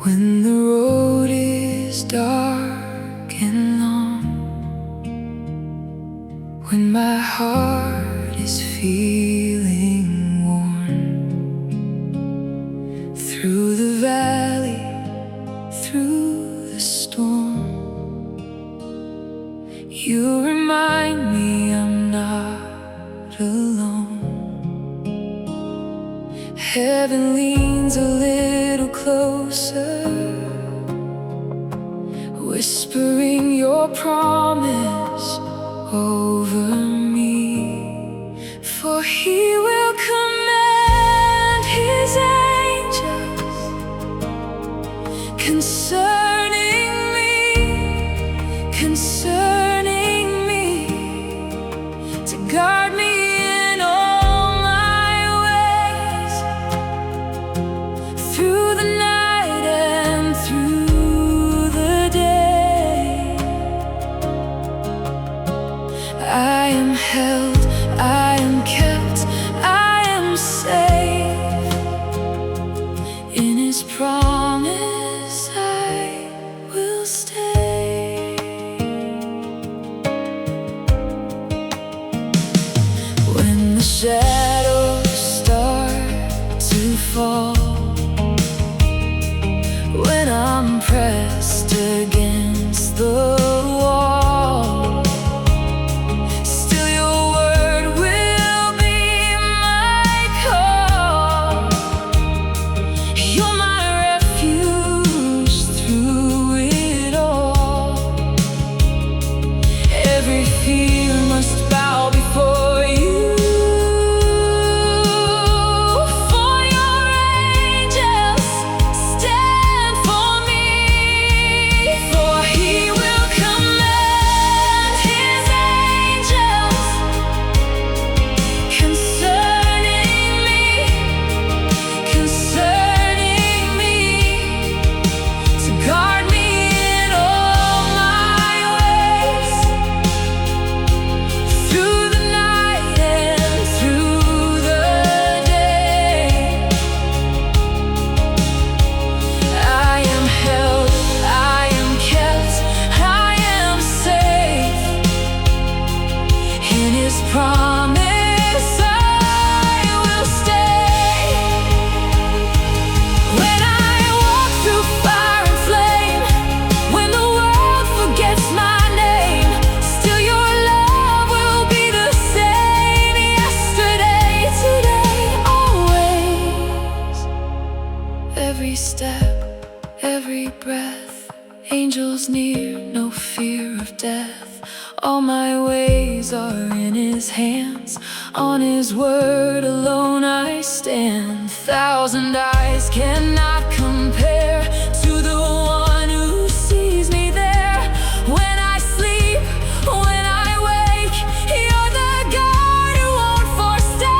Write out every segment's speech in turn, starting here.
When the road is dark and long, when my heart is feeling worn, through the valley, through the storm, you remind me I'm not alone. Heaven leans a little closer, whispering your promise over me. For he will command his angels concerning me, to guard me in all my ways, through the night and through the day. I am held, I am kept, I am safe. In his promise I will stay. When the shadows start to fall, when I'm pressed against the wall, still your word will be my call. You're my refuge through it all. Every fear must bow before you. For your angels stand for me. For he will command his angels concerning me, to guard me in all my ways, through the night and through the day. I am held, I am kept, I am safe. In his promise I will stay. When I walk through fire and flame, when the world forgets my name, still your love will be the same. Yesterday, today, always. Every step, every breath, angels near, no fear of death. All my ways are in his hands, on his word alone I stand. Thousand eyes cannot compare to the one who sees me there. When I sleep, when I wake, you're the God who won't forsake.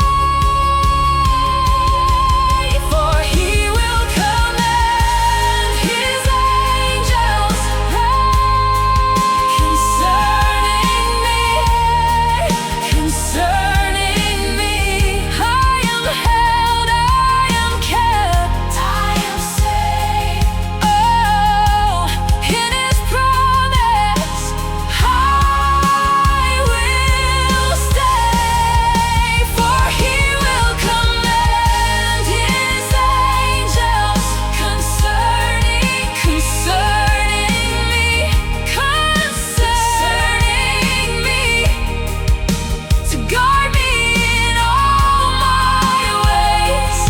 For he will command his angels concerning me. I am held, I am kept, I am safe. Oh, in his promise I will stay. For he will command his angels concerning me, to guard me in all my ways,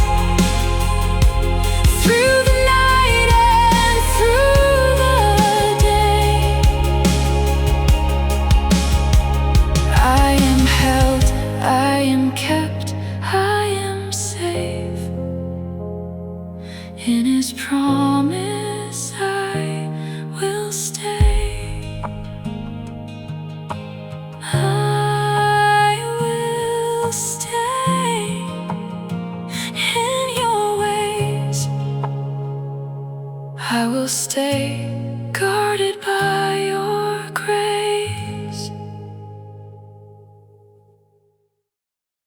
through the night and through the day. I am held, I am kept, I am safe. In his promise I will stay. I will stay in your ways. I will stay guarded by your